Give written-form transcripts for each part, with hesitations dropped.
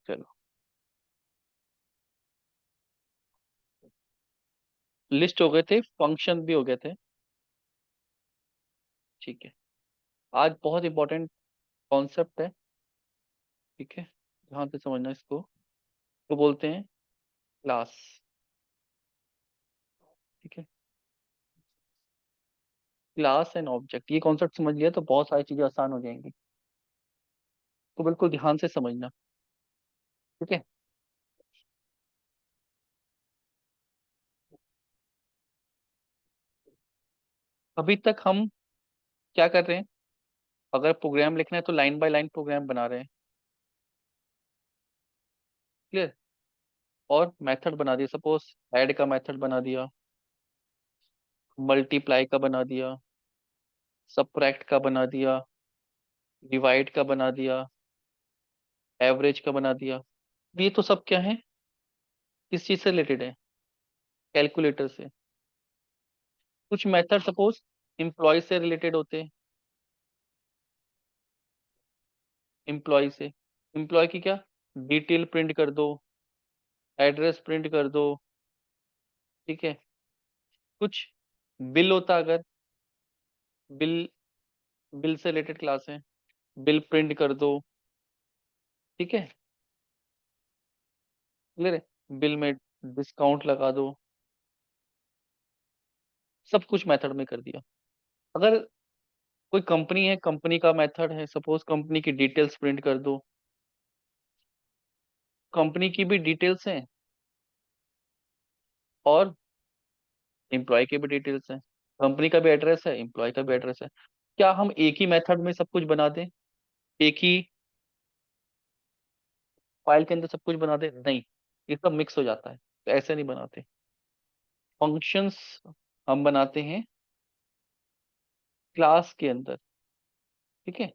चलो, लिस्ट हो गए थे, फंक्शन भी हो गए थे। ठीक है। आज बहुत इंपॉर्टेंट कॉन्सेप्ट है। ठीक है, ध्यान से समझना इसको। तो बोलते हैं क्लास। ठीक है, क्लास एंड ऑब्जेक्ट, ये कॉन्सेप्ट समझ लिया तो बहुत सारी चीजें आसान हो जाएंगी। तो बिल्कुल ध्यान से समझना। ठीक है। अभी तक हम क्या कर रहे हैं? अगर प्रोग्राम लिखना है तो लाइन बाय लाइन प्रोग्राम बना रहे हैं। क्लियर। और मेथड बना दिया, सपोज ऐड का मेथड बना दिया, मल्टीप्लाई का बना दिया, सबट्रैक्ट का बना दिया, डिवाइड का बना दिया, एवरेज का बना दिया। ये तो सब क्या है, किस चीज से रिलेटेड है? कैलकुलेटर से। कुछ मेथड सपोज एम्प्लॉय से रिलेटेड होते हैं। एम्प्लॉय से, एम्प्लॉय की क्या, डिटेल प्रिंट कर दो, एड्रेस प्रिंट कर दो। ठीक है। कुछ बिल होता, अगर बिल, बिल से रिलेटेड क्लास है, बिल प्रिंट कर दो। ठीक है, क्लियर है, बिल में डिस्काउंट लगा दो। सब कुछ मेथड में कर दिया। अगर कोई कंपनी है, कंपनी का मेथड है, सपोज कंपनी की डिटेल्स प्रिंट कर दो। कंपनी की भी डिटेल्स हैं और एम्प्लॉय की भी डिटेल्स हैं। कंपनी का भी एड्रेस है, एम्प्लॉय का भी एड्रेस है। क्या हम एक ही मेथड में सब कुछ बना दें, एक ही फाइल के अंदर सब कुछ बना दें? नहीं, ये सब मिक्स हो जाता है, तो ऐसे नहीं बनाते। फंक्शंस हम बनाते हैं क्लास के अंदर। ठीक है,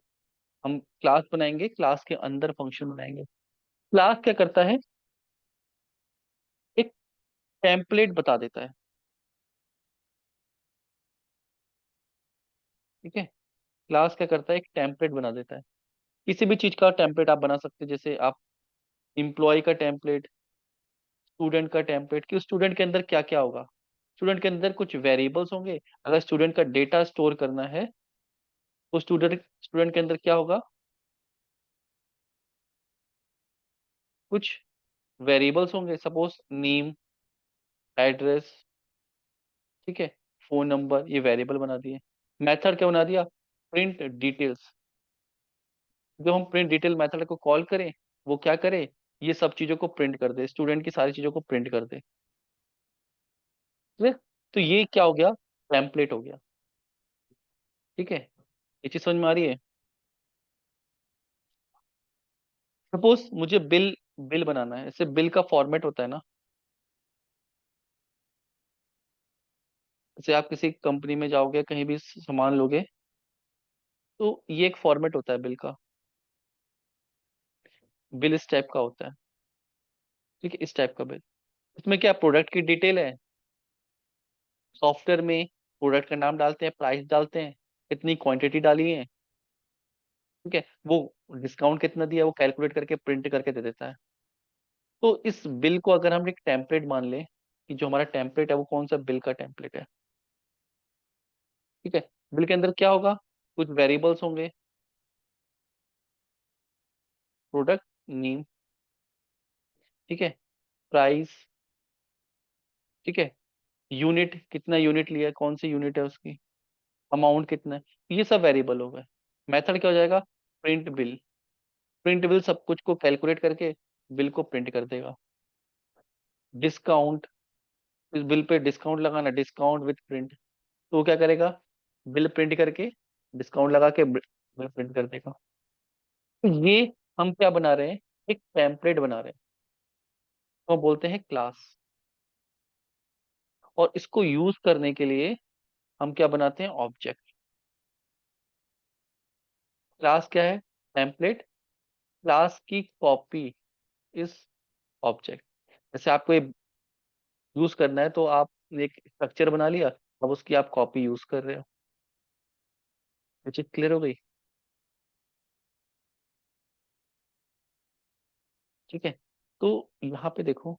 हम क्लास बनाएंगे, क्लास के अंदर फंक्शन बनाएंगे। क्लास क्या करता है, एक टेम्पलेट बता देता है। ठीक है, क्लास क्या करता है, एक टेम्पलेट बना देता है। किसी भी चीज का टेम्पलेट आप बना सकते हैं, जैसे आप एम्प्लॉय का टेम्पलेट, स्टूडेंट का टेम्पलेट, कि स्टूडेंट के अंदर क्या क्या होगा। स्टूडेंट के अंदर कुछ वेरिएबल्स होंगे, अगर स्टूडेंट का डेटा स्टोर करना है तो स्टूडेंट स्टूडेंट के अंदर क्या होगा, कुछ वेरिएबल्स होंगे, सपोज नेम, एड्रेस। ठीक है, फोन नंबर, ये वेरिएबल बना दिए। मेथड क्या बना दिया, प्रिंट डिटेल्स। जो हम प्रिंट डिटेल मेथड को कॉल करें, वो क्या करे, ये सब चीजों को प्रिंट कर दे, स्टूडेंट की सारी चीजों को प्रिंट कर दे। ठीक है? तो ये क्या हो गया, टेम्पलेट हो गया। ठीक है, ये चीज समझ में आ रही है? सपोज मुझे बिल, बिल बनाना है, इससे बिल का फॉर्मेट होता है ना। जैसे आप किसी कंपनी में जाओगे, कहीं भी सामान लोगे, तो ये एक फॉर्मेट होता है बिल का। बिल इस टाइप का होता है। ठीक है, इस टाइप का बिल। इसमें क्या, प्रोडक्ट की डिटेल है। सॉफ्टवेयर में प्रोडक्ट का नाम डालते हैं, प्राइस डालते हैं, कितनी क्वांटिटी डाली है। ठीक है, वो डिस्काउंट कितना दिया, वो कैलकुलेट करके प्रिंट करके दे देता है। तो इस बिल को अगर हम एक टेम्पलेट मान लें, कि जो हमारा टेम्पलेट है वो कौन सा, बिल का टेम्पलेट है। ठीक है, बिल के अंदर क्या होगा, कुछ वेरिएबल्स होंगे, प्रोडक्ट नेम, ठीक है, प्राइस, ठीक है, यूनिट, कितना यूनिट लिया है, कौन सी यूनिट है उसकी, अमाउंट कितना है, ये सब वेरिएबल हो गए। मेथड क्या हो जाएगा, प्रिंट बिल। प्रिंट बिल सब कुछ को कैलकुलेट करके बिल को प्रिंट कर देगा। डिस्काउंट, इस बिल पे डिस्काउंट लगाना, डिस्काउंट विथ प्रिंट, तो वो क्या करेगा, बिल प्रिंट करके डिस्काउंट लगा के बिल प्रिंट कर देगा। तो ये हम क्या बना रहे हैं, एक टेम्पलेट बना रहे हैं, तो बोलते हैं क्लास। और इसको यूज करने के लिए हम क्या बनाते हैं, ऑब्जेक्ट। क्लास क्या है, टेम्पलेट। क्लास की कॉपी इस ऑब्जेक्ट। जैसे आपको यूज करना है तो आप एक स्ट्रक्चर बना लिया, अब उसकी आप कॉपी यूज कर रहे हो। ये चीज क्लियर हो गई? ठीक है, तो यहाँ पे देखो,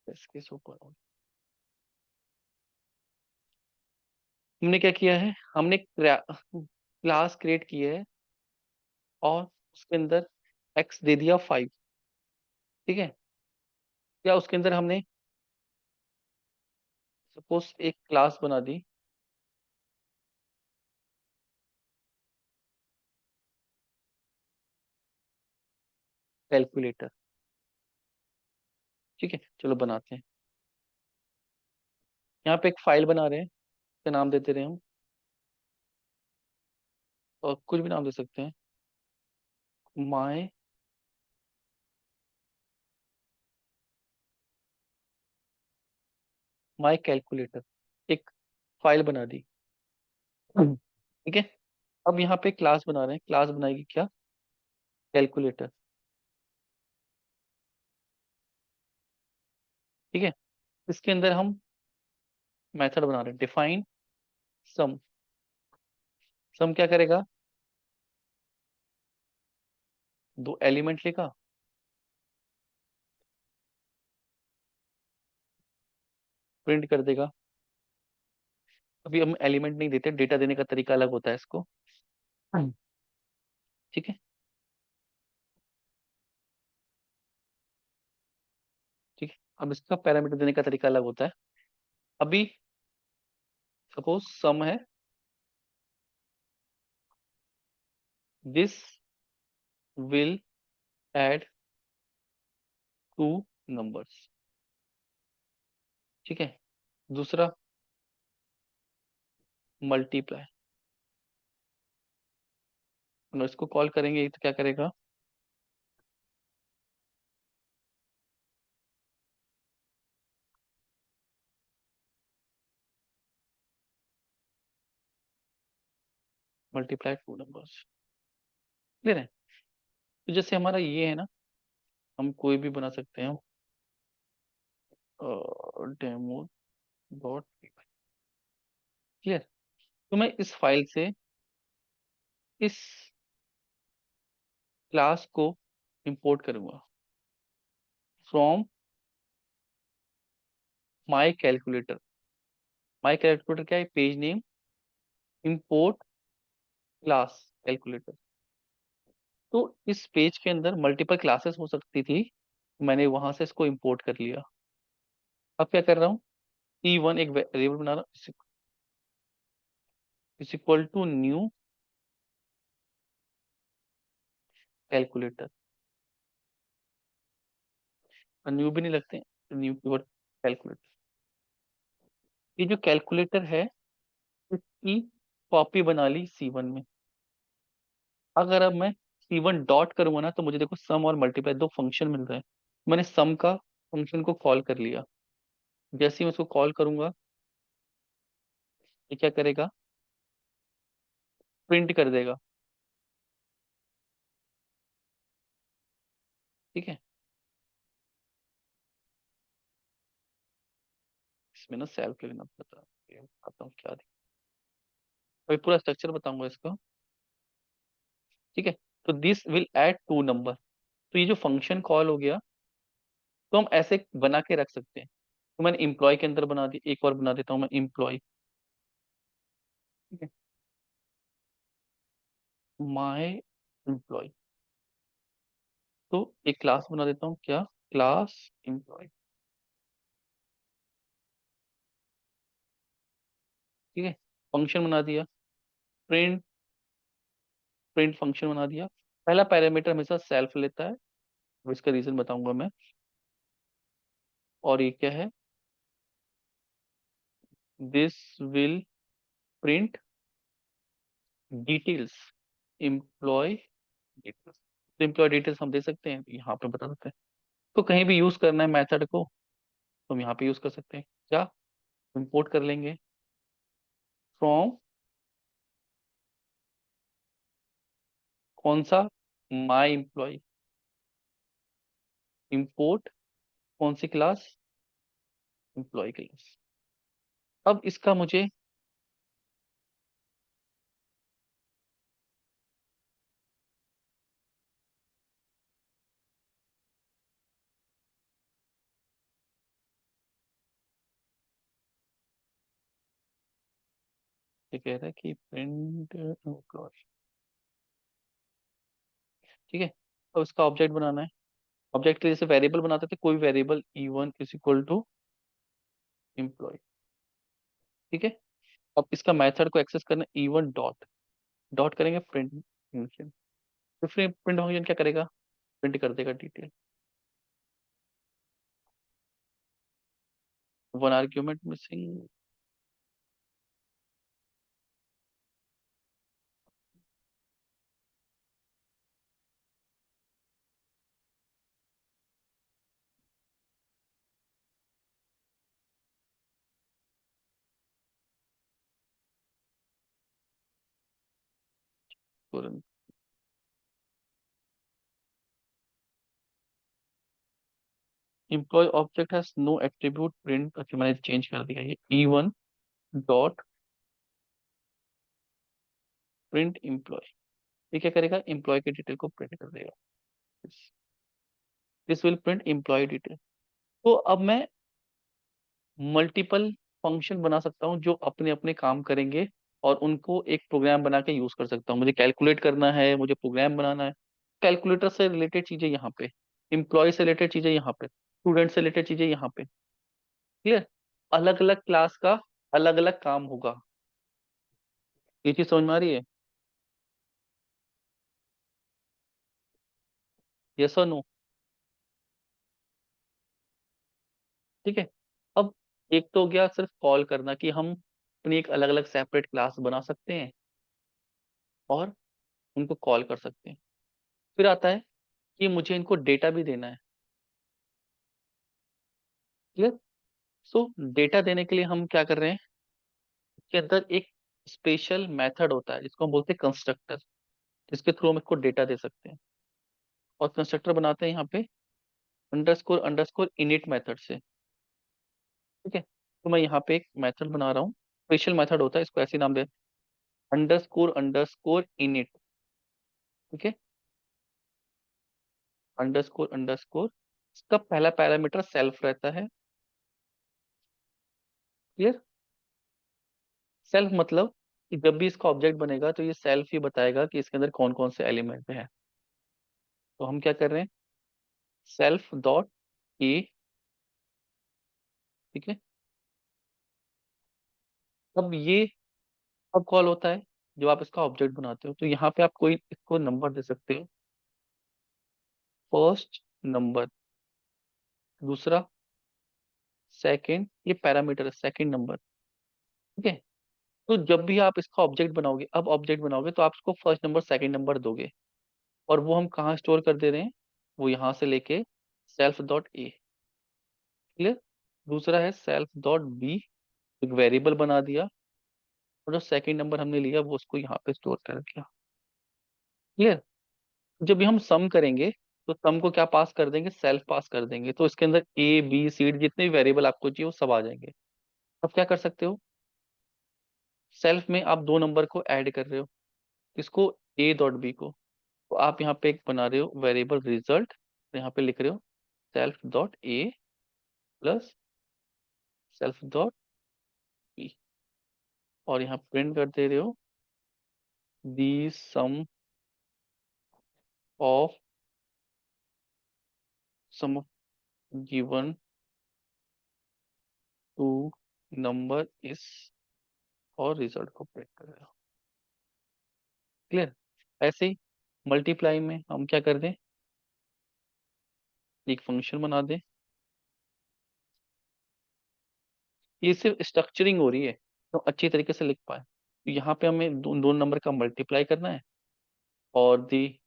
इसके ऊपर हमने क्या किया है, हमने क्लास क्रिएट की है और उसके अंदर एक्स दे दिया 5। ठीक है, क्या उसके अंदर हमने सपोज एक क्लास बना दी, कैलकुलेटर। ठीक है, चलो बनाते हैं। यहाँ पे एक फाइल बना रहे हैं, इसका नाम देते रहे हम, और कुछ भी नाम दे सकते हैं, माई माई कैलकुलेटर। एक फाइल बना दी। ठीक है, अब यहाँ पे क्लास बना रहे हैं, क्लास बनाएगी क्या, कैलकुलेटर। ठीक है, इसके अंदर हम मेथड बना रहे हैं, डिफाइन सम। सम क्या करेगा, दो एलिमेंट लेगा, प्रिंट कर देगा। अभी हम एलिमेंट नहीं देते, डेटा देने का तरीका अलग होता है इसको। ठीक है, ठीक है, अब इसका पैरामीटर देने का तरीका अलग होता है। अभी सपोज सम है, this will add two numbers. ठीक है, दूसरा मल्टीप्लाई, हम इसको कॉल करेंगे तो क्या करेगा, मल्टीप्लाई टू नंबर्स। क्लियर है, तो जैसे हमारा ये है ना, हम कोई भी बना सकते हैं, डेमो डॉट। क्लियर, तो मैं इस फाइल से इस क्लास को इंपोर्ट करूंगा from my calculator. My calculator क्या है, page name, import class calculator. तो इस पेज के अंदर मल्टीपल क्लासेस हो सकती थी, मैंने वहां से इसको इंपोर्ट कर लिया। अब क्या कर रहा हूँ, T1 एक वेरिएबल बना रहा हूँ, is equal to new calculator. New भी नहीं लगते, न्यू कीवर्ड कैलकुलेटर। ये जो कैलकुलेटर है, इसकी कॉपी बना ली C1 में। अगर अब मैं C1 डॉट करूंगा ना, तो मुझे देखो सम और मल्टीप्लाई दो फंक्शन मिल रहे हैं। मैंने सम का फंक्शन को कॉल कर लिया, जैसे ही मैं उसको कॉल करूंगा, ये क्या करेगा, प्रिंट कर देगा। ठीक है, इसमें ना सेल्फ लिखना पड़ता है, बताता हूँ क्या दिक्कत। अभी पूरा स्ट्रक्चर बताऊंगा इसका। ठीक है, तो this will add two number. तो ये जो फंक्शन कॉल हो गया, तो हम ऐसे बना के रख सकते हैं। तो मैंने इम्प्लॉय के अंदर बना दी, एक और बना देता हूँ मैं इम्प्लॉय। ठीक है, माई एम्प्लॉय। तो एक क्लास बना देता हूँ, क्या, क्लास एम्प्लॉय। ठीक है, फंक्शन बना दिया, प्रिंट, प्रिंट फंक्शन बना दिया। पहला पैरामीटर हमेशा सेल्फ लेता है, अब इसका रीजन बताऊंगा मैं। और ये क्या है, this will print details employee details. तो एम्प्लॉय डिटेल्स हम दे सकते हैं, यहाँ पे बता सकते हैं। तो कहीं भी यूज करना है मेथड को, तो हम यहाँ पे यूज कर सकते हैं। क्या, इंपोर्ट कर लेंगे फ्रॉम, कौन सा, माई एम्प्लॉय, इंपोर्ट कौन सी क्लास, एम्प्लॉय क्लास। अब इसका मुझे ये कह रहा है कि प्रिंट एम्प्लॉय। ठीक है, अब इसका ऑब्जेक्ट बनाना है। ऑब्जेक्ट के जैसे वेरिएबल बनाते थे, कोई variable E1 is equal to employee. ठीक है, अब इसका मेथड को एक्सेस करना, E1 डॉट डॉट करेंगे प्रिंट फंक्शन। तो फिर प्रिंट फंक्शन क्या करेगा, प्रिंट कर देगा detail. One argument missing. Employee object has no attribute print. अच्छा, मैंने चेंज कर दिया ये, E1 डॉट प्रिंट एम्प्लॉय। ये क्या करेगा, एम्प्लॉय की डिटेल को प्रिंट कर देगा। This will print employee detail. तो अब मैं मल्टीपल फंक्शन बना सकता हूँ जो अपने अपने काम करेंगे, और उनको एक प्रोग्राम बना के यूज कर सकता हूँ। मुझे कैलकुलेट करना है, मुझे प्रोग्राम बनाना है, कैलकुलेटर से रिलेटेड चीजें यहाँ पे, एम्प्लॉय से रिलेटेड चीजें यहाँ पे, स्टूडेंट से रिलेटेड चीजें यहाँ पे। क्लियर। अलग अलग क्लास का अलग अलग काम होगा। ये चीज समझ में आ रही है? यस और नो? ठीक है। अब एक तो हो गया सिर्फ कॉल करना, कि हम अपनी एक अलग अलग सेपरेट क्लास बना सकते हैं और उनको कॉल कर सकते हैं। फिर आता है कि मुझे इनको डेटा भी देना है। क्लियर। सो डेटा देने के लिए हम क्या कर रहे हैं, इसके अंदर एक स्पेशल मेथड होता है जिसको हम बोलते हैं कंस्ट्रक्टर, जिसके थ्रू हम इसको डेटा दे सकते हैं। और कंस्ट्रक्टर बनाते हैं यहाँ पे अंडरस्कोर अंडरस्कोर इनिट मेथड से। ठीक है, तो मैं यहाँ पे एक मेथड बना रहा हूँ, स्पेशल मेथड होता है, इसको ऐसे नाम दे, अंडरस्कोर अंडरस्कोर इनिट। ठीक है, अंडरस्कोर अंडरस्कोर, इसका पहला पैरामीटर सेल्फ रहता है। क्लियर। सेल्फ मतलब कि जब भी इसका ऑब्जेक्ट बनेगा तो ये सेल्फ ही बताएगा कि इसके अंदर कौन कौन से एलिमेंट है। तो हम क्या कर रहे हैं, सेल्फ डॉट ए। ठीक है, अब ये अब कॉल होता है जब आप इसका ऑब्जेक्ट बनाते हो, तो यहाँ पे आप कोई इसको नंबर दे सकते हो। फर्स्ट नंबर, दूसरा, सेकंड, ये पैरामीटर है सेकंड नंबर। ठीक है, तो जब भी आप इसका ऑब्जेक्ट बनाओगे, अब ऑब्जेक्ट बनाओगे तो आप इसको फर्स्ट नंबर सेकंड नंबर दोगे, और वो हम कहाँ स्टोर कर दे रहे हैं, वो यहाँ से लेके सेल्फ डॉट ए। क्लियर। दूसरा है सेल्फ डॉट बी, एक वेरिएबल बना दिया, और जो सेकंड नंबर हमने लिया वो उसको यहाँ पे स्टोर कर दिया। क्लियर। जब भी हम सम करेंगे तो सम को क्या पास कर देंगे, सेल्फ पास कर देंगे, तो इसके अंदर ए बी सी जितने भी वेरिएबल आपको चाहिए वो सब आ जाएंगे। अब क्या कर सकते हो, सेल्फ में आप दो नंबर को ऐड कर रहे हो, इसको ए डॉट बी को, तो आप यहाँ पे एक बना रहे हो वेरिएबल रिजल्ट, यहाँ पे लिख रहे हो self dot A plus self dot B, और यहाँ प्रिंट कर दे रहे हो the sum of sum of given two number is, और रिजल्ट को प्रिंट कर रहे हो। क्लियर। ऐसे ही मल्टीप्लाई में हम क्या कर दें, एक फंक्शन बना दें। ये सिर्फ स्ट्रक्चरिंग हो रही है तो अच्छी तरीके से लिख पाए, तो यहाँ पे हमें दो नंबर का मल्टीप्लाई करना है, और the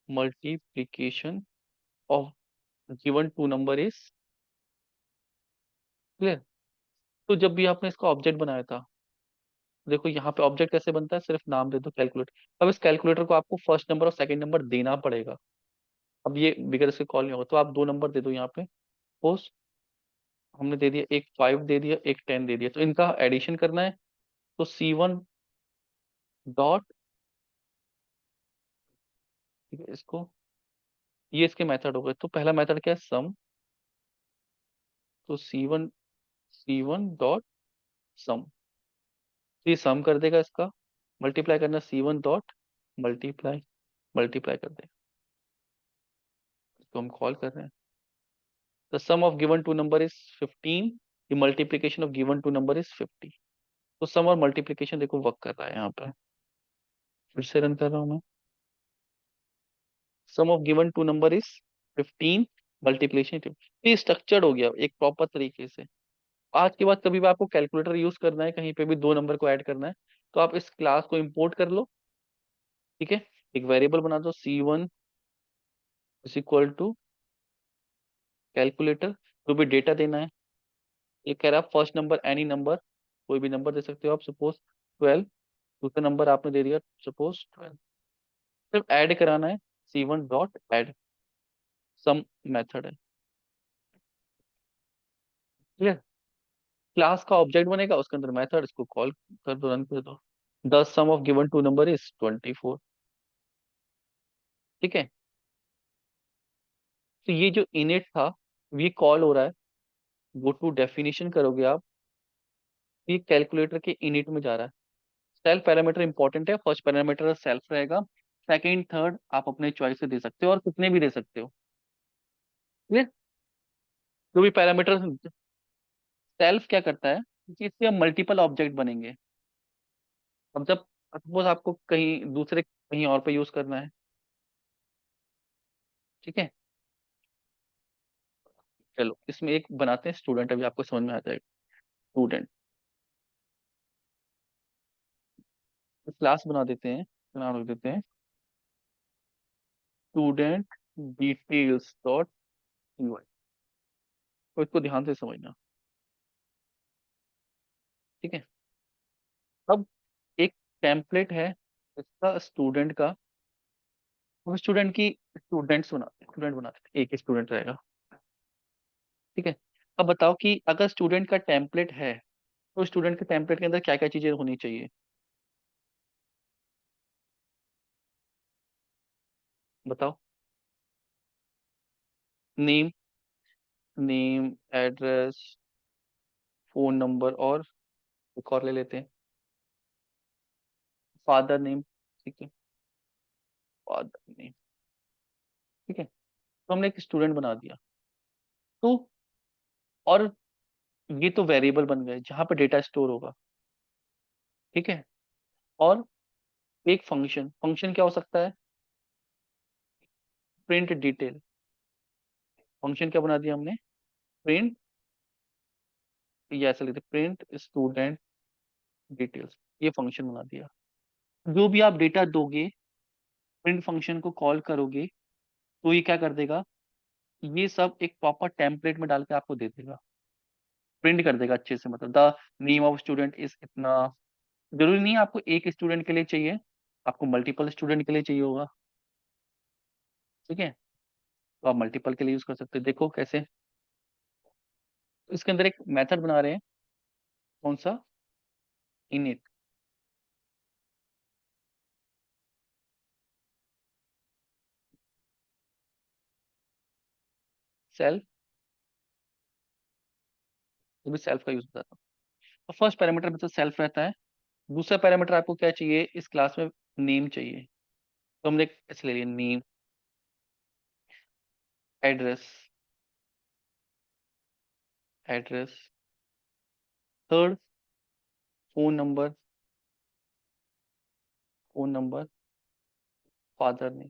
multiplication of given two number is. Clear. तो जब भी आपने इसका ऑब्जेक्ट बनाया था, देखो यहाँ पे ऑब्जेक्ट कैसे बनता है, सिर्फ नाम दे दो कैलकुलेटर। अब इस कैलकुलेटर को आपको फर्स्ट नंबर और सेकंड नंबर देना पड़ेगा। अब ये बिगर इसके कॉल नहीं होगा, तो आप दो नंबर दे दो यहाँ पे। सपोज हमने दे दिया, एक 5 दे दिया, एक 10 दे दिया, तो इनका एडिशन करना है। तो C1 डॉट, ठीक है, इसको, ये इसके मेथड हो गए। तो पहला मेथड क्या है, सम। तो C1 डॉट सम, ये सम कर देगा इसका, मल्टीप्लाई करना C1 डॉट मल्टीप्लाई, मल्टीप्लाई कर देगा, इसको हम कॉल कर रहे हैं। The sum of given two number is 15, the multiplication of given two number is 50। तो सम और मल्टीप्लीकेशन देखो वर्क कर रहा है यहाँ पे। फिर से रन कर रहा हूँ मैं। Sum of given two number is 15, multiplication, ये स्ट्रक्चर्ड हो गया एक प्रॉपर तरीके से। आज के बाद कभी भी आपको कैलकुलेटर यूज करना है, कहीं पे भी दो नंबर को ऐड करना है, तो आप इस क्लास को इंपोर्ट कर लो। ठीक है, एक वेरिएबल बना दो, C1 is equal to calculator, जो भी डेटा देना है। ये कह रहा है फर्स्ट नंबर एनी नंबर, कोई भी नंबर दे सकते हो आप, सपोज 12। दूसरा नंबर आपने दे दिया सपोज 12। सिर्फ ऐड कराना है, C1 dot add, sum method है। क्लियर। क्लास का ऑब्जेक्ट बनेगा, उसके अंदर मेथड, इसको कॉल कर दो, रन कर दो। The sum of given two number is 24। ठीक है, तो ये जो इनिट था, ये कॉल हो रहा है। गो टू डेफिनेशन करोगे आप, ये कैलकुलेटर के इनिट में जा रहा है। सेल्फ पैरामीटर इंपॉर्टेंट है, फर्स्ट पैरामीटर सेल्फ रहेगा, सेकंड थर्ड आप अपने चॉइस से दे सकते हो और कितने भी दे सकते हो। क्लियर। जो भी पैरामीटर, सेल्फ क्या करता है कि इससे मल्टीपल ऑब्जेक्ट बनेंगे। अब जब सपोज आपको कहीं दूसरे कहीं और पे यूज करना है, ठीक है, चलो इसमें एक बनाते हैं स्टूडेंट, अभी आपको समझ में आ जाएगा। स्टूडेंट क्लास बना देते हैं, नाम रख देते हैं स्टूडेंट डिटेल्स डॉट यूआई। तो इसको ध्यान से समझना। ठीक है, अब एक टेम्पलेट है इसका स्टूडेंट का, वो स्टूडेंट की स्टूडेंट बनाते हैं, एक स्टूडेंट रहेगा। ठीक है, अब बताओ कि अगर स्टूडेंट का टेम्पलेट है, तो स्टूडेंट के टेम्पलेट के अंदर क्या क्या चीजें होनी चाहिए, बताओ। Name, name, address, phone number, और एक और ले लेते हैं, फादर नेम। ठीक है, फादर नेम। ठीक है, तो हमने एक स्टूडेंट बना दिया। तो और ये तो वेरिएबल बन गए जहां पे डेटा स्टोर होगा। ठीक है, और एक फंक्शन, फंक्शन क्या हो सकता है, प्रिंट डिटेल। फंक्शन क्या बना दिया हमने, प्रिंट, ये ऐसे लिखते प्रिंट स्टूडेंट डिटेल्स, ये फंक्शन बना दिया। जो भी आप डेटा दोगे, प्रिंट फंक्शन को कॉल करोगे, तो ये क्या कर देगा, ये सब एक प्रॉपर टेम्पलेट में डाल के आपको दे देगा, प्रिंट कर देगा अच्छे से। मतलब the name of student is इतना, जरूरी नहीं है आपको एक स्टूडेंट के लिए चाहिए, आपको मल्टीपल स्टूडेंट के लिए चाहिए होगा। ठीक है, तो आप मल्टीपल के लिए यूज कर सकते हो, देखो कैसे। तो इसके अंदर एक मेथड बना रहे हैं, कौन सा, इनिट। सेल्फ, ये भी सेल्फ का यूज होता है। तो फर्स्ट पैरामीटर मतलब सेल्फ रहता है। दूसरा पैरामीटर आपको क्या चाहिए इस क्लास में, नेम चाहिए। तो हमने ऐसे ले लिया, name, address, address, third phone number, phone number, father name.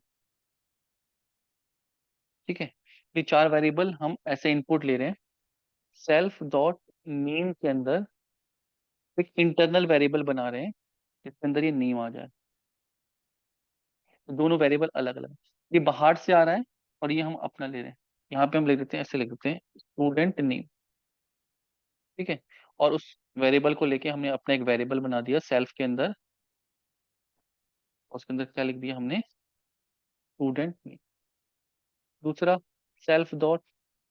ठीक है, ये चार वेरिएबल हम ऐसे इनपुट ले रहे हैं। सेल्फ डॉट नेम के अंदर एक इंटरनल वेरिएबल बना रहे हैं, जिसके अंदर ये नेम आ जाए। तो दोनों वेरिएबल अलग अलग, ये बाहर से आ रहा है और ये हम अपना ले रहे हैं। यहाँ पे हम लिख देते हैं, ऐसे लिख देते हैं स्टूडेंट नेम। ठीक है, और उस वेरिएबल को लेके हमने अपना एक वेरिएबल बना दिया सेल्फ के अंदर, उसके अंदर क्या लिख दिया हमने, स्टूडेंट नेम। दूसरा, self dot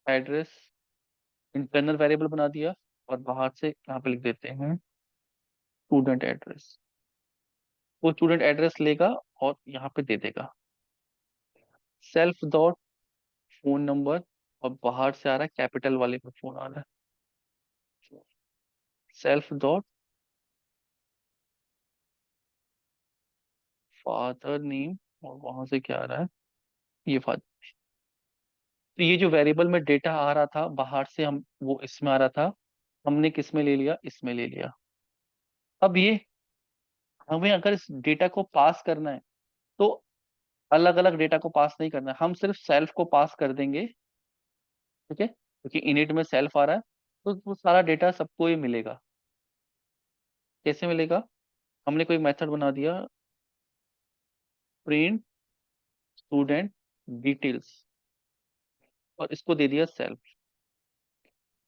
address, internal variable बना दिया, और बाहर से यहाँ पे लिख देते हैं स्टूडेंट एड्रेस। वो स्टूडेंट एड्रेस लेगा और यहाँ पे दे देगा। सेल्फ डॉट फोन नंबर, और बाहर से आ रहा है कैपिटल वाले में फोन आ रहा है। सेल्फ डॉट फादर नेम, और वहां से क्या आ रहा है, ये फादर। तो ये जो वेरिएबल में डेटा आ रहा था बाहर से, हम वो इसमें आ रहा था, हमने किस में ले लिया, इसमें ले लिया। अब ये हमें अगर इस डेटा को पास करना है तो अलग अलग डेटा को पास नहीं करना है, हम सिर्फ सेल्फ को पास कर देंगे। ठीक है, क्योंकि इनिट में सेल्फ आ रहा है, तो वो सारा डेटा सबको ही मिलेगा। कैसे मिलेगा, हमने कोई मेथड बना दिया, प्रिंट स्टूडेंट डिटेल्स, और इसको दे दिया सेल्फ।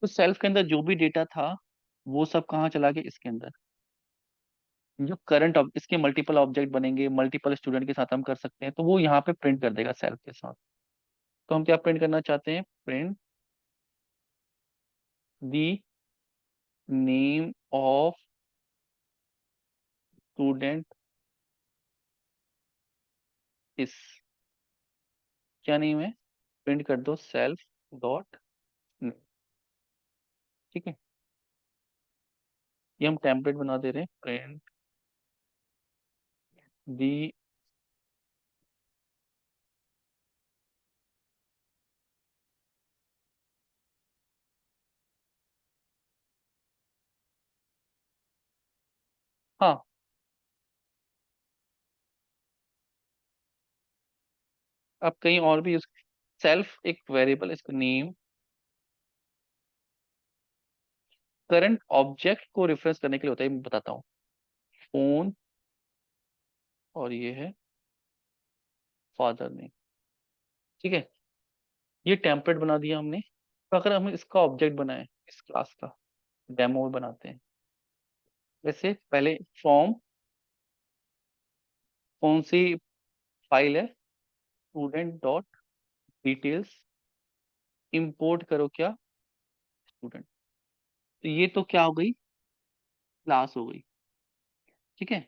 तो सेल्फ के अंदर जो भी डेटा था वो सब कहाँ चला गया, इसके अंदर। जो करंट इसके मल्टीपल ऑब्जेक्ट बनेंगे, मल्टीपल स्टूडेंट के साथ हम कर सकते हैं, तो वो यहाँ पे प्रिंट कर देगा सेल्फ के साथ। तो हम क्या प्रिंट करना चाहते हैं, print the name of student इस, क्या नेम है, प्रिंट कर दो सेल्फ डॉट। ठीक है, ये हम टेम्पलेट बना दे रहे हैं, प्रिंट दी। हाँ, अब कहीं और भी यूज, सेल्फ एक वेरिएबल, इसका नेम करंट ऑब्जेक्ट को रेफरेंस करने के लिए होता है, मैं बताता हूँ। फोन, और ये है फादर नेम। ठीक है, ये टेम्पलेट बना दिया हमने। तो अगर हम इसका ऑब्जेक्ट बनाए इस क्लास का, डेमो में बनाते हैं। वैसे पहले फॉर्म, कौन सी फाइल है, स्टूडेंट डॉट डिटेल्स, इंपोर्ट करो क्या, स्टूडेंट। तो ये तो क्या हो गई, क्लास हो गई। ठीक है,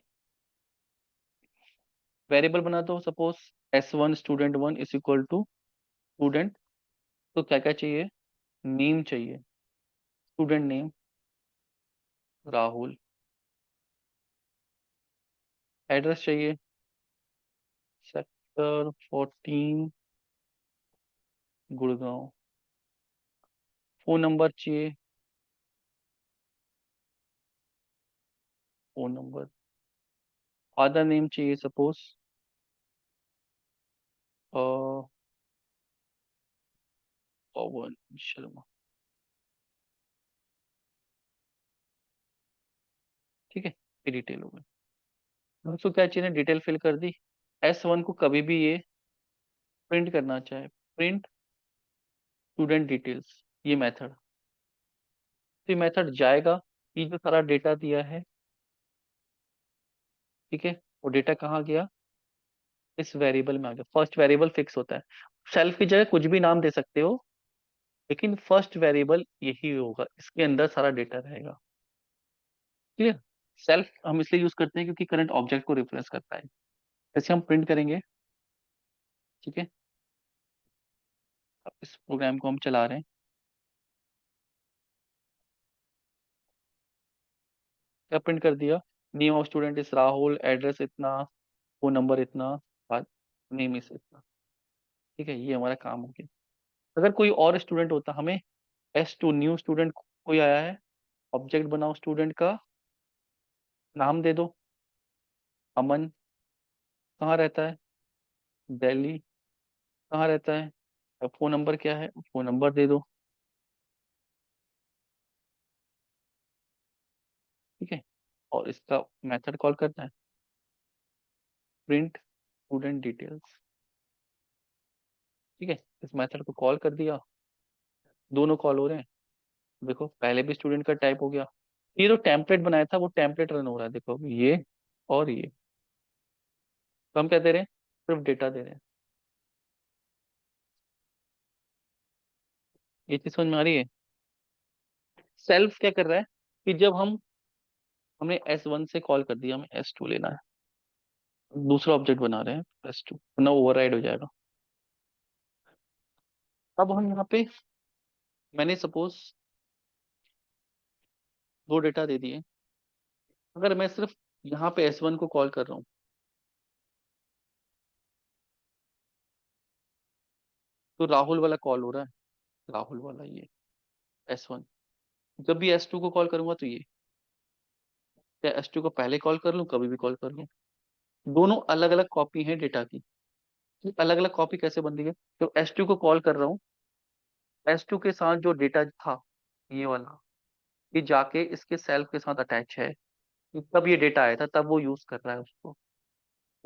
वेरिएबल बना दो, suppose S1 student one is equal to student. तो क्या क्या चाहिए, नेम चाहिए, स्टूडेंट नेम राहुल, एड्रेस चाहिए सेक्टर 14 गुड़गांव, फोन नंबर चाहिए, फोन नंबर, फादर नेम चाहिए सपोज पवन शर्मा। ठीक है, ये डिटेल हो गई। उसको क्या चाहिए, डिटेल फिल कर दी। S1 को कभी भी ये प्रिंट करना चाहे, प्रिंट स्टूडेंट डिटेल्स, ये मेथड। तो ये मेथड जाएगा, ये जो सारा डेटा दिया है, ठीक है, वो डेटा कहाँ गया, इस वेरिएबल में आ गया। फर्स्ट वेरिएबल फिक्स होता है, सेल्फ की जगह कुछ भी नाम दे सकते हो, लेकिन फर्स्ट वेरिएबल यही होगा, इसके अंदर सारा डेटा रहेगा। क्लियर। सेल्फ हम इसलिए यूज करते हैं क्योंकि करंट ऑब्जेक्ट को रिफरेंस करता है। जैसे हम प्रिंट करेंगे, ठीक है, अब इस प्रोग्राम को हम चला रहे हैं। क्या प्रिंट कर दिया, name of student is Rahul, address इतना, फोन नंबर इतना, नेम इज इतना। ठीक है, ये हमारा काम हो गया। अगर कोई और स्टूडेंट होता, हमें S2 न्यू स्टूडेंट कोई आया है, ऑब्जेक्ट बनाओ स्टूडेंट का, नाम दे दो अमन, कहाँ रहता है, दिल्ली, कहाँ रहता है, फोन नंबर क्या है, फोन नंबर दे दो। ठीक है, और इसका मेथड कॉल करना है, प्रिंट स्टूडेंट डिटेल्स। ठीक है, इस मेथड को कॉल कर दिया, दोनों कॉल हो रहे हैं। देखो पहले भी स्टूडेंट का टाइप हो गया, ये जो टेम्पलेट बनाया था वो टेम्पलेट रन हो रहा है, देखो ये और ये। तो हम क्या दे रहे हैं, सिर्फ डेटा दे रहे हैं। ये चीज समझ में आ रही है? सेल्फ क्या कर रहा है कि जब हमने S1 से कॉल कर दिया, हमें S2 लेना है, दूसरा ऑब्जेक्ट बना रहे हैं S2, वरना ओवरराइड हो जाएगा। अब हम यहाँ पे, मैंने सपोज दो डेटा दे दिए। अगर मैं सिर्फ यहाँ पे S1 को कॉल कर रहा हूँ, तो राहुल वाला कॉल हो रहा है, राहुल वाला ये S1। जब भी S2 को कॉल करूंगा तो ये, या S2 को पहले कॉल कर लूँ, कभी भी कॉल कर लूँ, दोनों अलग अलग कॉपी है डेटा की। अलग अलग कॉपी कैसे बन रही है? तो S2 को कॉल कर रहा हूँ, S2 के साथ जो डेटा था, ये वाला, ये जाके इसके सेल्फ के साथ अटैच है। तब ये डेटा आया था, तब वो यूज कर रहा है उसको।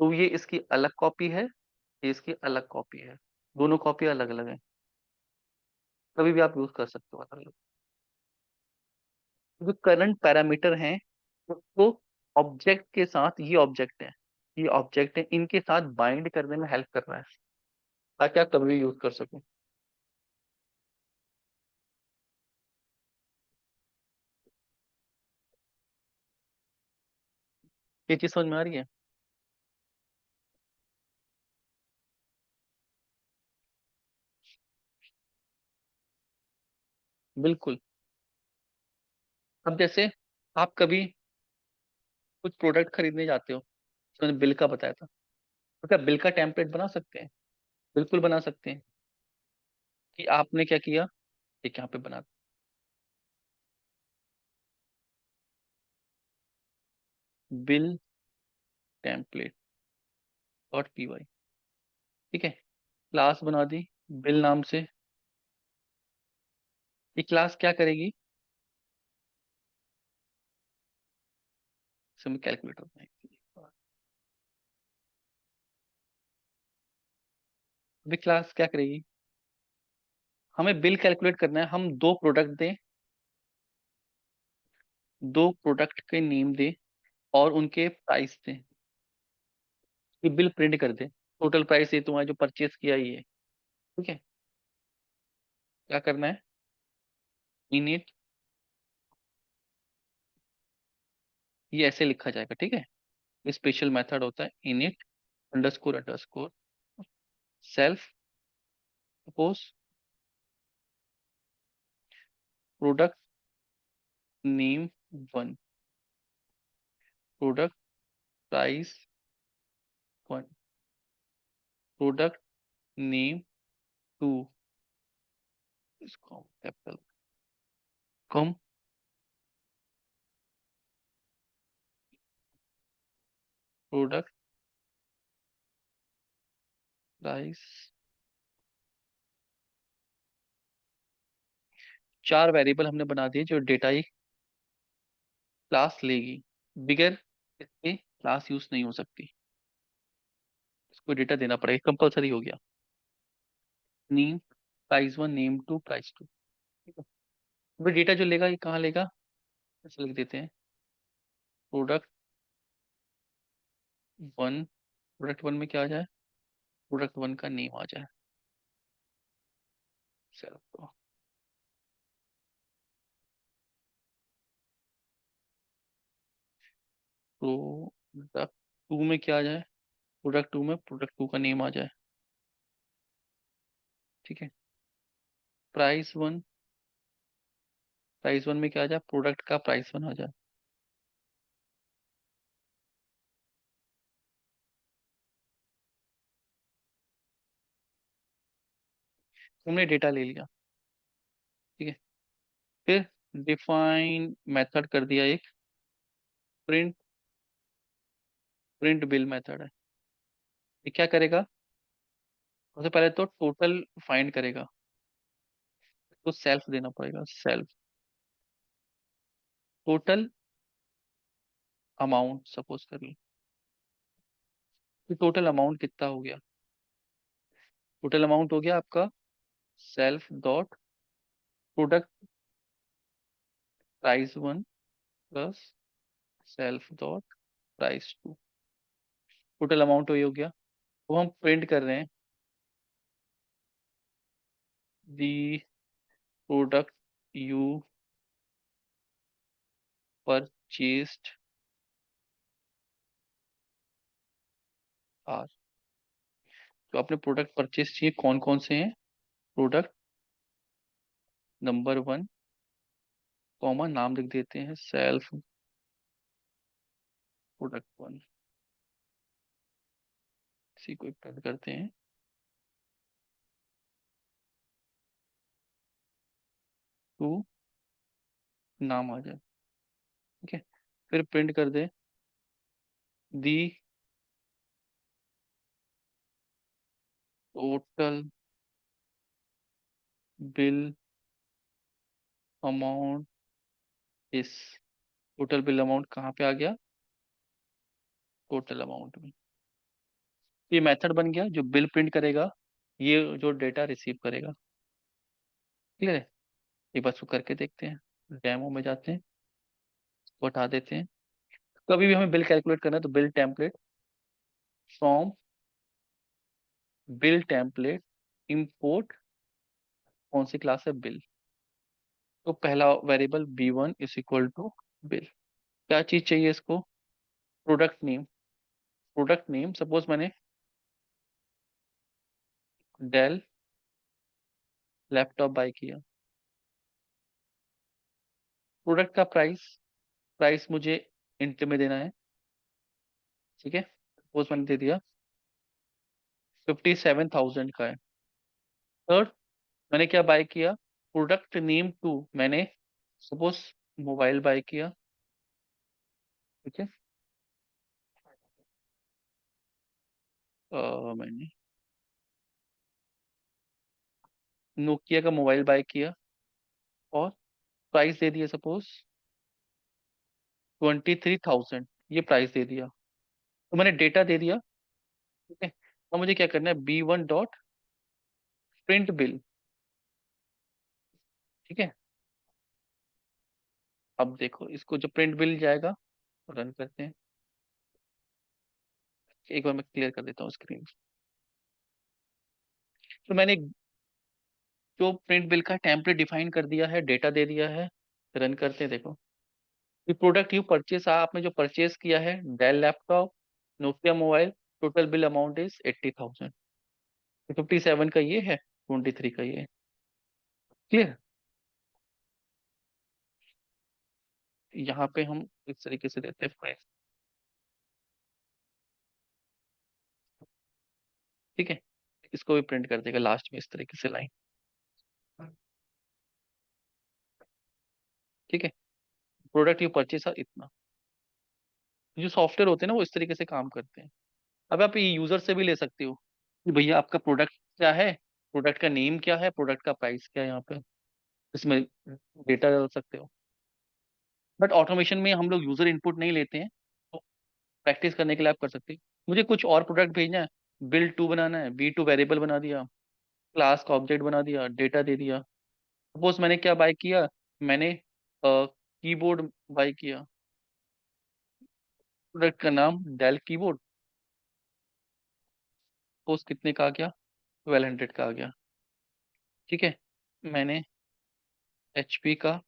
तो ये इसकी अलग कॉपी है, ये इसकी अलग कॉपी है, दोनों कॉपी अलग अलग है। कभी भी आप यूज कर सकते हो अलग अलग। जो करंट पैरामीटर हैं, उसको ऑब्जेक्ट के साथ, ये ऑब्जेक्ट है, ये ऑब्जेक्ट है, इनके साथ बाइंड करने में हेल्प कर रहा है, ताकि आप कभी भी यूज कर सको। ये चीज समझ में आ रही है? बिल्कुल। अब जैसे आप कभी कुछ प्रोडक्ट खरीदने जाते हो, तो मैंने बिल का बताया था, तो क्या बिल का टेम्पलेट बना सकते हैं? बिल्कुल बना सकते हैं। कि आपने क्या किया, एक यहाँ पे बना बिल टेम्पलेट .py, ठीक है, क्लास बना दी बिल नाम से। ये क्लास क्या करेगी? इसमें कैलकुलेटर बनाएगी। अभी क्लास क्या करेगी? हमें बिल कैलकुलेट करना है, हम दो प्रोडक्ट दें, दो प्रोडक्ट के नेम दें और उनके प्राइस दें, ये बिल प्रिंट कर दे। टोटल प्राइस ये तुम्हारा जो परचेज किया ही है, ठीक है। क्या करना है? इनिट, ये ऐसे लिखा जाएगा, ठीक है। स्पेशल मेथड होता है init underscore underscore self, suppose product name 1, product price 1, product name 2, इसको कैपिटल कम, प्रोडक्ट प्राइस। चार वेरिएबल हमने बना दिए जो डेटा ही क्लास लेगी। बिगर इसके क्लास यूज नहीं हो सकती, इसको डेटा देना पड़ेगा, कंपलसरी हो गया। नेम प्राइस 1, नेम 2, प्राइस 2, ठीक है। अभी डेटा जो लेगा ये कहाँ लेगा? ऐसे लिख देते हैं, प्रोडक्ट 1, प्रोडक्ट 1 में क्या आ जाए? प्रोडक्ट 1 का नेम आ जाए, चलो। प्रोडक्ट 2 में क्या आ जाए? प्रोडक्ट 2 में प्रोडक्ट 2 का नेम आ जाए, ठीक है। प्राइस 1, प्राइस 1 में क्या आ जाए? प्रोडक्ट का प्राइस 1 आ जाए। हमने डेटा ले लिया, ठीक है। फिर डिफाइन मेथड कर दिया एक, प्रिंट, प्रिंट बिल मेथड है। ये क्या करेगा? सबसे पहले तो टोटल फाइंड करेगा, तो सेल्फ देना पड़ेगा, सेल्फ टोटल अमाउंट सपोज कर लो। तो टोटल अमाउंट कितना हो गया? टोटल अमाउंट हो गया आपका self dot product price 1 plus self dot price 2, total amount वही हो गया। वो हम प्रिंट कर रहे हैं, the product you purchased are. तो आपने प्रोडक्ट परचेज किए कौन कौन से हैं? प्रोडक्ट नंबर 1, कॉमा नाम लिख देते हैं सेल्फ प्रोडक्ट 1। इसी को प्रिंट करते हैं। 2 नाम आ जाए। ठीक है, फिर प्रिंट कर दे दी टोटल बिल अमाउंट इस। टोटल बिल अमाउंट कहाँ पे आ गया? टोटल अमाउंट में। ये मेथड बन गया जो बिल प्रिंट करेगा, ये जो डेटा रिसीव करेगा। क्लियर है? एक बार इसको करके देखते हैं। डेमो में जाते हैं, इसको हटा देते हैं। कभी भी हमें बिल कैलकुलेट करना है तो bill template from bill template import कौन सी क्लास है? बिल। तो पहला variable B1 is equal to bill. क्या चीज चाहिए इसको? Product name. Product name suppose मैंने डेल लैपटॉप बाय किया। प्रोडक्ट का प्राइस, प्राइस मुझे इंट में देना है। ठीक है, सपोज मैंने दे दिया 57,000 का है। थर्ड, मैंने क्या बाय किया? प्रोडक्ट नेम टू, मैंने सपोज मोबाइल बाय किया। ठीक है, मैंने नोकिया का मोबाइल बाय किया और प्राइस दे दिया सपोज 23,000, ये प्राइस दे दिया। तो मैंने डेटा दे दिया। ठीक है, अब मुझे क्या करना है? B1 dot print bill. ठीक है, अब देखो इसको जो प्रिंट बिल जाएगा, रन करते हैं। एक बार मैं क्लियर कर देता हूँ स्क्रीन। तो मैंने जो प्रिंट बिल का टेम्पलेट डिफाइन कर दिया है, डेटा दे दिया है। रन करते हैं, देखो ये प्रोडक्ट यू परचेस, आपने जो परचेस किया है Dell laptop Nokia mobile, total bill amount is 80,000। 57 का ये है, 23 का ये है। क्लियर? यहाँ पे हम इस तरीके से देते हैं प्राइस। ठीक है, इसको भी प्रिंट कर देगा लास्ट में इस तरीके से लाइन। ठीक है, प्रोडक्ट यू परचेस इतना। जो सॉफ्टवेयर होते हैं ना वो इस तरीके से काम करते हैं। अब आप ये यूजर से भी ले सकते हो कि भैया आपका प्रोडक्ट क्या है, प्रोडक्ट का नेम क्या है, प्रोडक्ट का प्राइस क्या है, यहाँ पे इसमें डेटा डाल सकते हो। बट ऑटोमेशन में हम लोग यूजर इनपुट नहीं लेते हैं, तो प्रैक्टिस करने के लिए आप कर सकते हैं। मुझे कुछ और प्रोडक्ट भेजना है, बिल टू बनाना है, B2 वेरिएबल बना दिया, क्लास का ऑब्जेक्ट बना दिया, डेटा दे दिया। सपोज मैंने क्या बाय किया? मैंने कीबोर्ड बाय किया। प्रोडक्ट का नाम डेल कीबोर्ड। सपोज कितने का आ गया? 1200 का आ गया। ठीक है, मैंने HP का,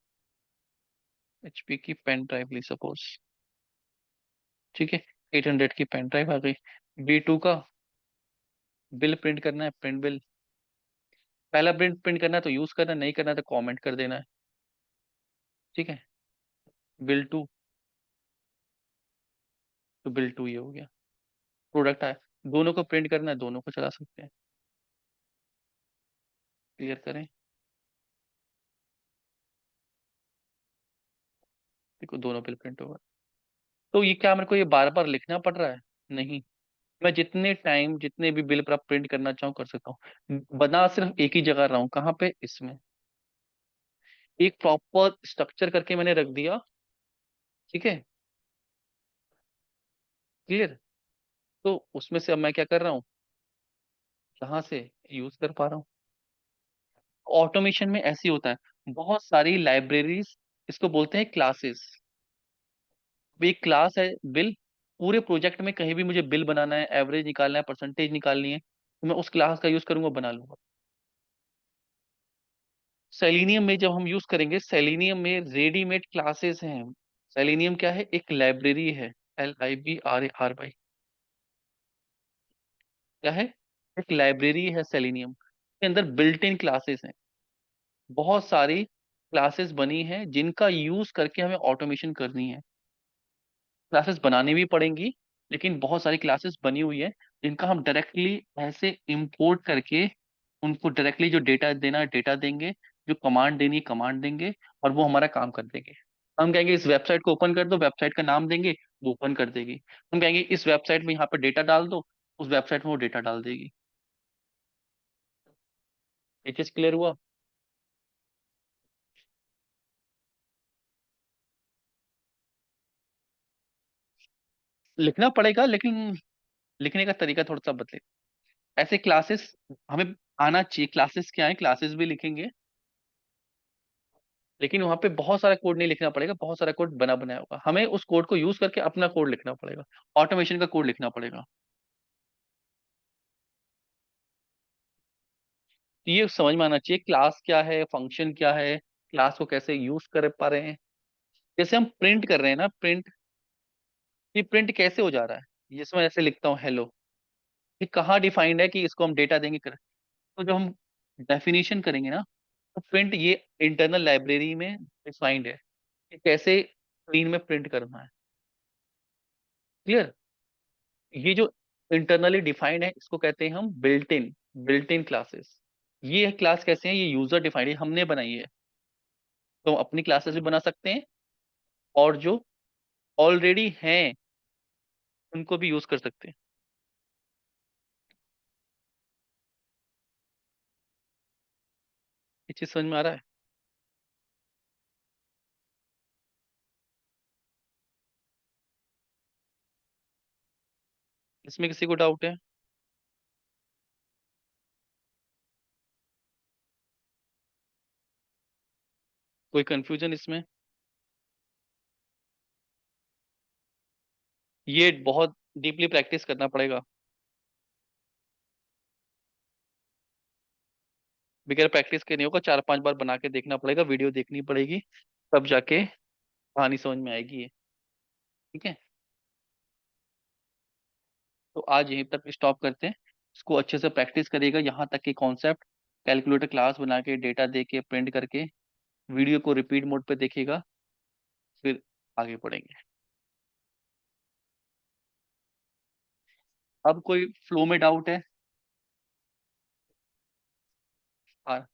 HP की पेन ड्राइव ली सपोज। ठीक है, 800 की पेन ड्राइव आ गई। B2 का बिल प्रिंट करना है, प्रिंट बिल। पहला प्रिंट प्रिंट करना है तो यूज करना, नहीं करना तो कमेंट कर देना है। ठीक है, बिल टू, तो बिल टू ये हो गया। प्रोडक्ट आया, दोनों को प्रिंट करना है, दोनों को चला सकते हैं। क्लियर करें? देखो दोनों बिल प्रिंट होगा। तो ये क्या मेरे को ये बार बार लिखना पड़ रहा है? नहीं, मैं जितने टाइम जितने भी बिल पर आप प्रिंट करना चाहूँ कर सकता हूँ। बना सिर्फ एक ही जगह रहा हूँ, कहाँ पे? इसमें एक प्रॉपर स्ट्रक्चर करके मैंने रख दिया। ठीक है, क्लियर? तो उसमें से अब मैं क्या कर रहा हूँ, यहाँ से यूज कर पा रहा हूँ। ऑटोमेशन में ऐसे ही होता है, बहुत सारी लाइब्रेरीज, इसको बोलते हैं क्लासेस। एक क्लास है बिल, पूरे प्रोजेक्ट में कहीं भी मुझे बिल बनाना है, एवरेज निकालना है, परसेंटेज निकालनी है, तो मैं उस क्लास का यूज करूंगा, बना लूंगा। सेलिनियम में जब हम यूज करेंगे, सेलिनियम में रेडीमेड क्लासेस हैं। सेलिनियम क्या है? एक लाइब्रेरी है। LIBRARY। क्या है? एक लाइब्रेरी है सेलिनियम के अंदर, बिल्ट इन क्लासेस हैं। बहुत सारी क्लासेस बनी हैं जिनका यूज करके हमें ऑटोमेशन करनी है। क्लासेस बनानी भी पड़ेंगी, लेकिन बहुत सारी क्लासेस बनी हुई है जिनका हम डायरेक्टली ऐसे इंपोर्ट करके उनको डायरेक्टली जो डेटा देना है डेटा देंगे, जो कमांड देनी है कमांड देंगे, और वो हमारा काम कर देंगे। हम कहेंगे इस वेबसाइट को ओपन कर दो, वेबसाइट का नाम देंगे, वो ओपन कर देगी। हम कहेंगे इस वेबसाइट में यहाँ पर डेटा डाल दो, उस वेबसाइट में वो डेटा डाल देगी। ये चीज क्लियर हुआ? लिखना पड़ेगा, लेकिन लिखने का तरीका थोड़ा सा बदले। ऐसे क्लासेस हमें आना चाहिए। क्लासेस क्या है? क्लासेस भी लिखेंगे, लेकिन वहां पे बहुत सारा कोड नहीं लिखना पड़ेगा। बहुत सारा कोड बना बनाया होगा, हमें उस कोड को यूज करके अपना कोड लिखना पड़ेगा। ऑटोमेशन का कोड लिखना पड़ेगा। तो ये समझ में आना चाहिए क्लास क्या है, फंक्शन क्या है, क्लास को कैसे यूज कर पा रहे हैं। जैसे हम प्रिंट कर रहे हैं ना, प्रिंट, ये प्रिंट कैसे हो जा रहा है? जैसे मैं ऐसे लिखता हूँ हेलो, ये कहाँ डिफाइंड है कि इसको हम डेटा देंगे कर? तो जब हम डेफिनेशन करेंगे ना, तो प्रिंट ये इंटरनल लाइब्रेरी में डिफाइंड है कि कैसे स्क्रीन में प्रिंट करना है। क्लियर? ये जो इंटरनली डिफाइंड है इसको कहते हैं हम बिल्ट इन क्लासेस। ये क्लास कैसे हैं? ये यूजर डिफाइंड है, हमने बनाई है। तो हम अपनी क्लासेस भी बना सकते हैं, और जो ऑलरेडी हैं उनको भी यूज कर सकते हैं। ये चीज समझ में आ रहा है? इसमें किसी को डाउट है? कोई कंफ्यूजन इसमें? ये बहुत डीपली प्रैक्टिस करना पड़ेगा। बगैर प्रैक्टिस के नहीं होगा, 4-5 बार बना के देखना पड़ेगा, वीडियो देखनी पड़ेगी, तब जाके कहानी समझ में आएगी ये। ठीक है? तो आज यहीं तक स्टॉप करते हैं। इसको अच्छे से प्रैक्टिस करिएगा यहाँ तक कि कॉन्सेप्ट, कैलकुलेटर क्लास बना के डेटा दे के प्रिंट करके, वीडियो को रिपीट मोड पे देखिएगा, फिर आगे बढ़ेंगे। अब कोई फ्लो में डाउट है? हाँ।